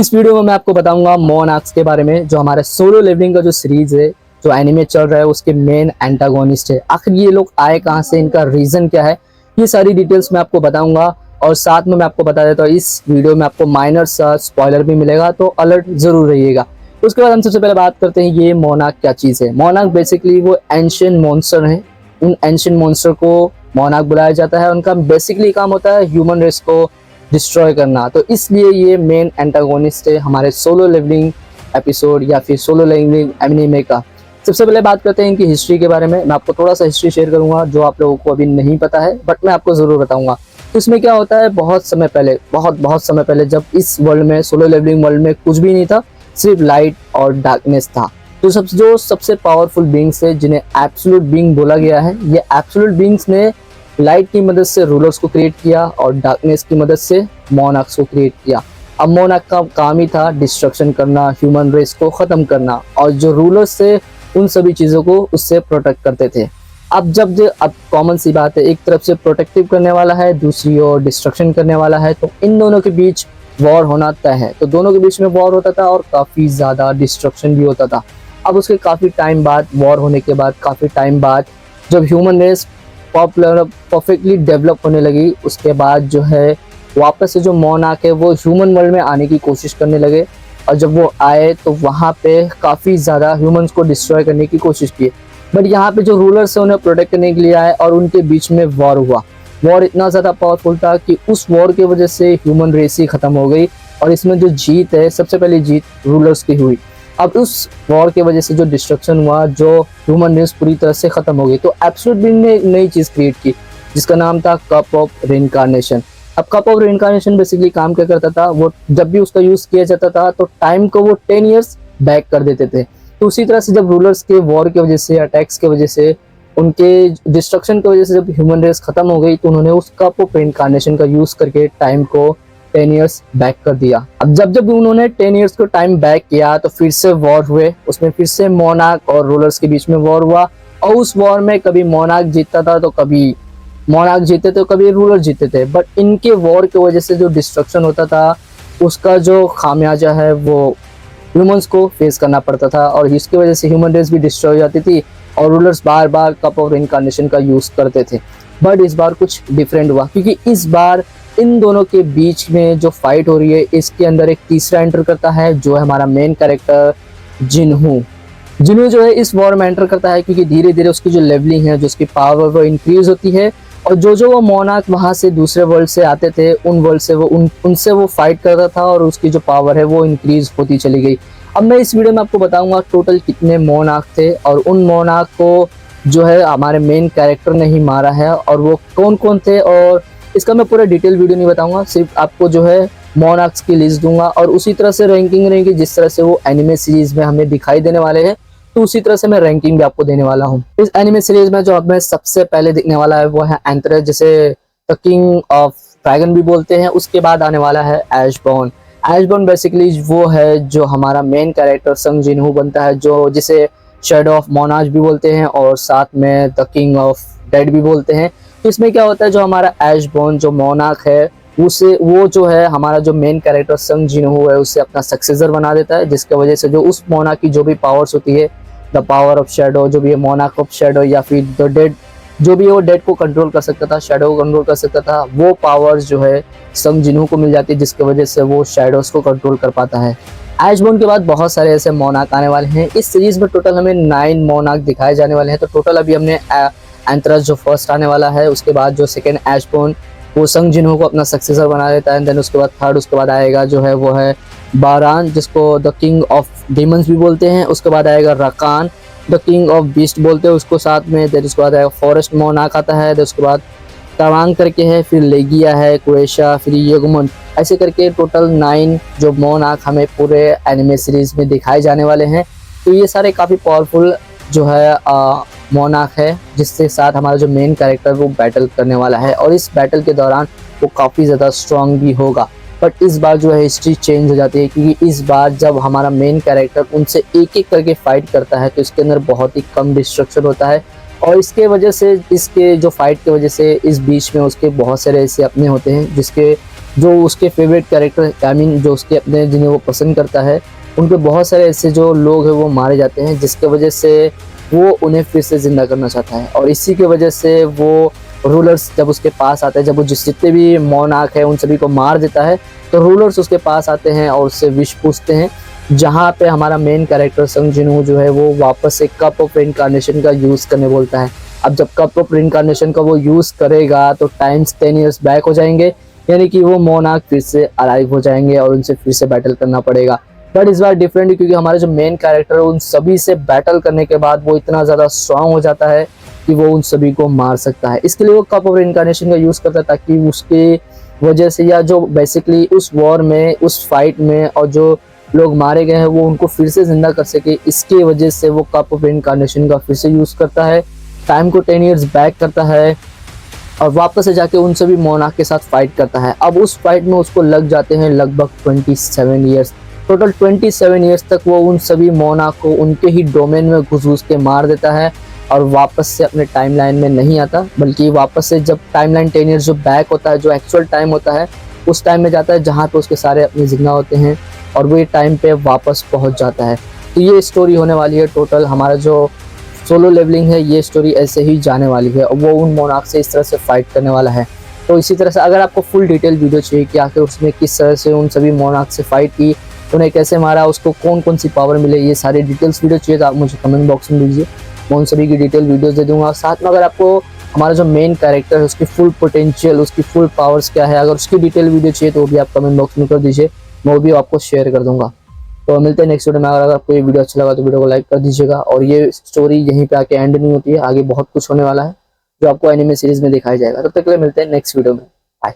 इस वीडियो में मैं आपको बताऊंगा मोनार्क्स के बारे में, जो हमारे सोलो लेवलिंग का जो सीरीज है, जो एनिमे चल रहा है, उसके मेन एंटागोनिस्ट है। आखिर ये लोग आए कहाँ से, इनका रीजन क्या है, ये सारी डिटेल्स मैं आपको बताऊंगा। और साथ में मैं आपको बता देता हूँ, इस वीडियो में आपको माइनर सा स्पॉइलर भी मिलेगा, तो अलर्ट जरूर रहिएगा। उसके बाद हम सबसे पहले बात करते हैं ये मोनार्क क्या चीज़ है। मोनार्क बेसिकली वो एंशिएंट मॉन्स्टर है। उन एंशिएंट मॉन्स्टर को मोनार्क बुलाया जाता है। उनका बेसिकली काम होता है ह्यूमन रेस को डिस्ट्रॉय करना। तो इसलिए ये मेन एंटागोनिस्ट है हमारे सोलो लेवलिंग एपिसोड या फिर सोलो लेवलिंग एनिमे का। सबसे पहले बात करते हैं इनकी हिस्ट्री के बारे में। मैं आपको थोड़ा सा हिस्ट्री शेयर करूंगा जो आप लोगों को अभी नहीं पता है, बट मैं आपको जरूर बताऊंगा। तो इसमें क्या होता है, बहुत समय पहले, बहुत समय पहले, जब इस वर्ल्ड में, सोलो लेवलिंग वर्ल्ड में कुछ भी नहीं था, सिर्फ लाइट और डार्कनेस था। तो जो सबसे पावरफुल बींग्स है, जिन्हें एब्सोल्यूट बींग बोला गया है, ये एब्सोल्यूट बींग्स ने लाइट की मदद से रूलर्स को क्रिएट किया और डार्कनेस की मदद से मोनार्क्स को क्रिएट किया। अब मोनार्क का काम ही था डिस्ट्रक्शन करना, ह्यूमन रेस को खत्म करना, और जो रूलर्स थे उन सभी चीजों को उससे प्रोटेक्ट करते थे। अब कॉमन सी बात है, एक तरफ से प्रोटेक्टिव करने वाला है, दूसरी ओर डिस्ट्रक्शन करने वाला है, तो इन दोनों के बीच वॉर होना तय है। तो दोनों के बीच में वॉर होता था और काफी ज्यादा डिस्ट्रक्शन भी होता था। अब उसके काफी टाइम बाद, वॉर होने के बाद काफी टाइम बाद, जब ह्यूमन रेस परफेक्टली डेवलप होने लगी, उसके बाद जो है वापस से जो मोनार्क है वो ह्यूमन वर्ल्ड में आने की कोशिश करने लगे। और जब वो आए तो वहाँ पे काफ़ी ज़्यादा ह्यूमंस को डिस्ट्रॉय करने की कोशिश की। बट यहाँ पे जो रूलर्स है उन्हें प्रोटेक्ट करने के लिए आए और उनके बीच में वॉर हुआ। वॉर इतना ज़्यादा पावरफुल था कि उस वॉर की वजह से ह्यूमन रेस ही ख़त्म हो गई। और इसमें जो जीत है, सबसे पहली जीत रूलर्स की हुई। अब उस वॉर की वजह से जो डिस्ट्रक्शन हुआ, जो ह्यूमन रेस पूरी तरह से खत्म हो गई, तो एब्सोल्यूट बीइंग ने एक नई चीज क्रिएट की जिसका नाम था कप ऑफ रिइंकार्नेशन। अब कप ऑफ रिइंकार्नेशन बेसिकली काम क्या करता था, वो जब भी उसका यूज किया जाता था तो टाइम को वो 10 ईयर्स बैक कर देते थे। तो उसी तरह से जब रूलर्स के वॉर की वजह से, अटैक्स की वजह से, उनके डिस्ट्रक्शन की वजह से जब ह्यूमन रेस खत्म हो गई, तो उन्होंने उस कप ऑफ रिइंकार्नेशन का यूज करके टाइम को 10 ईयर्स बैक कर दिया। अब जब उन्होंने 10 ईयर्स को टाइम बैक किया तो फिर से वॉर हुए। उसमें फिर से मोनार्क और रूलर्स के बीच में वॉर हुआ। और उस वॉर में कभी मोनार्क जीतता था तो कभी मोनार्क जीते थे, तो कभी रूलर जीते थे। बट इनके वॉर की वजह से जो डिस्ट्रक्शन होता था, उसका जो खामियाजा है वो ह्यूमंस को फेस करना पड़ता था। और इसकी वजह से ह्यूमन रेस भी डिस्ट्रॉय हो जाती थी और रूलर्स बार बार कप ऑफ रिइंकार्नेशन का यूज करते थे। बट इस बार कुछ डिफरेंट हुआ, क्योंकि इस बार इन दोनों के बीच में जो फाइट हो रही है, इसके अंदर एक तीसरा एंटर करता है, जो है हमारा मेन कैरेक्टर जिन्हू। जिन्हू जो है इस वॉर में एंटर करता है, क्योंकि धीरे धीरे उसकी जो लेवलिंग है, जो उसकी पावर वो इंक्रीज होती है। और जो वो मोनार्क वहां से दूसरे वर्ल्ड से आते थे, उन वर्ल्ड से वो उनसे वो फाइट करता था और उसकी जो पावर है वो इंक्रीज होती चली गई। अब मैं इस वीडियो में आपको बताऊंगा टोटल कितने मोनार्क थे और उन मोनार्क को जो है हमारे मेन कैरेक्टर ने ही मारा है, और वो कौन कौन थे। और इसका मैं पूरा डिटेल वीडियो नहीं बताऊंगा, सिर्फ आपको जो है मोनार्क्स की लिस्ट दूंगा और उसी तरह से रैंकिंग रहेगी जिस तरह से वो एनिमे सीरीज में हमें दिखाई देने वाले हैं। तो उसी तरह से मैं रैंकिंग भी आपको देने वाला हूँ। इस एनिमे सीरीज में जो हमें सबसे पहले दिखने वाला है वो है एंथ्रेस, जिसे द किंग ऑफ ड्रैगन भी बोलते हैं। उसके बाद आने वाला है ऐशबॉर्न। ऐशबॉर्न बेसिकली वो है जो हमारा मेन कैरेक्टर संग जिन्हू बनता है, जो जिसे शैडो ऑफ मोनार्क भी बोलते हैं और साथ में द किंग ऑफ डेड भी बोलते हैं। तो इसमें क्या होता है, जो हमारा ऐशबॉर्न जो मोनार्क है, वो जो है हमारा जो मेन कैरेक्टर संग जिन्हू है, उसे अपना सक्सेसर बना देता है, जिसकी वजह से जो उस मोनार्क की जो भी पावर्स होती है, द पावर ऑफ शैडो, जो भी है मोनार्क ऑफ शैडो, या फिर द डेड, जो भी वो डेड को कंट्रोल कर सकता था, शैडो को कंट्रोल कर सकता था, वो पावर्स जो है संग जिन्हू को मिल जाती है, जिसकी वजह से वो शैडोज को कंट्रोल कर पाता है। ऐशबॉर्न के बाद बहुत सारे ऐसे मोनार्क आने वाले हैं। इस सीरीज में टोटल हमें 9 मोनार्क दिखाए जाने वाले हैं। तो टोटल अभी हमने एंथ्रेस जो फर्स्ट आने वाला है, उसके बाद जो सेकंड ऐशबॉर्न, वो संग जिन्हू को अपना सक्सेसर बना देता है। देन उसके बाद थर्ड, उसके बाद आएगा जो है वो है बारान, जिसको द किंग ऑफ डीमंस भी बोलते हैं। उसके बाद आएगा रकान, द किंग ऑफ बीस्ट बोलते हैं उसको साथ में। देन उसके बाद आएगा फॉरेस्ट मोनार्क आता है। देन उसके बाद तवांग करके है, फिर लेगिया है, क्रोएशिया, फिर यगमन, ऐसे करके टोटल 9 जो मोनार्क हमें पूरे एनिमे सीरीज में दिखाए जाने वाले हैं। तो ये सारे काफ़ी पावरफुल जो है मोनार्क है, जिसके साथ हमारा जो मेन कैरेक्टर वो बैटल करने वाला है। और इस बैटल के दौरान वो काफ़ी ज़्यादा स्ट्रॉन्ग भी होगा। बट इस बार जो है हिस्ट्री चेंज हो जाती है, क्योंकि इस बार जब हमारा मेन कैरेक्टर उनसे एक एक करके फाइट करता है, तो इसके अंदर बहुत ही कम डिस्ट्रक्शन होता है। और इसके वजह से, इसके जो फाइट की वजह से, इस बीच में उसके बहुत सारे ऐसे अपने होते हैं जिसके जो उसके फेवरेट कैरेक्टर आई मीन जो उसके अपने जिन्हें वो पसंद करता है, उनके बहुत सारे ऐसे जो लोग हैं वो मारे जाते हैं, जिसके वजह से वो उन्हें फिर से ज़िंदा करना चाहता है। और इसी की वजह से वो रूलर्स जब उसके पास आते हैं, जब वो जितने भी मोनार्क है उन सभी को मार देता है, तो रूलर्स उसके पास आते हैं और उससे विश पूछते हैं, जहाँ पे हमारा मेन कैरेक्टर संग जिनवू जो है वो वापस से कप ऑफ रिइंकार्नेशन का यूज़ करने बोलता है। अब जब कप ऑफ रिइंकार्नेशन का वो यूज़ करेगा तो टाइम्स 10 ईयर्स बैक हो जाएंगे, यानी कि वो मोनार्क फिर से अलाइव हो जाएंगे और उनसे फिर से बैटल करना पड़ेगा। बट इस बार डिफरेंट है, क्योंकि हमारा जो मेन कैरेक्टर है उन सभी से बैटल करने के बाद वो इतना ज़्यादा स्ट्रांग हो जाता है कि वो उन सभी को मार सकता है। इसके लिए वो कप ऑफ रिइंकार्नेशन का यूज़ करता है, ताकि उसके वजह से या जो बेसिकली उस वॉर में, उस फाइट में और जो लोग मारे गए हैं वो उनको फिर से जिंदा कर सके। इसके वजह से वो कप ऑफ रिइंकार्नेशन का फिर से यूज़ करता है, टाइम को 10 ईयर्स बैक करता है और वापस से जाके उन सभी मोनार्क के साथ फाइट करता है। अब उस फाइट में उसको लग जाते हैं लगभग 27 ईयर्स। टोटल 27 ईयर्स तक वो उन सभी मोनार्क को उनके ही डोमेन में घुस के मार देता है और वापस से अपने टाइमलाइन में नहीं आता, बल्कि वापस से जब टाइमलाइन 10 ईयर्स जो बैक होता है, जो एक्चुअल टाइम होता है, उस टाइम में जाता है जहाँ पे उसके सारे अपने जिंदा होते हैं और वो ये टाइम पे वापस पहुँच जाता है। तो ये स्टोरी होने वाली है टोटल। हमारा जो सोलो लेवलिंग है ये स्टोरी ऐसे ही जाने वाली है और वो उन मोनार्क से इस तरह से फाइट करने वाला है। तो इसी तरह से अगर आपको फुल डिटेल वीडियो चाहिए कि आखिर उसने किस तरह से उन सभी मोनार्क से फाइट की, उन्हें कैसे मारा, उसको कौन कौन सी पावर मिले, ये सारी डिटेल्स वीडियो चाहिए तो आप मुझे कमेंट बॉक्स में दीजिए, मैं उन सभी की डिटेल वीडियोस दे दूंगा। साथ में अगर आपको हमारा जो मेन कैरेक्टर है उसकी फुल पोटेंशियल, उसकी फुल पावर्स क्या है, अगर उसकी डिटेल वीडियो चाहिए तो वो भी आप कमेंट बॉक्स में कर दीजिए, मैं वो भी आपको शेयर कर दूंगा। तो मिलते हैं नेक्स्ट वीडियो में। अगर आपको ये वीडियो अच्छा लगा तो वीडियो को लाइक कर दीजिएगा। और ये स्टोरी यहीं पे आके एंड नहीं होती है, आगे बहुत कुछ होने वाला है जो आपको एनिमे सीरीज में दिखाया जाएगा। तब तक के लिए मिलते हैं नेक्स्ट वीडियो में। बाय।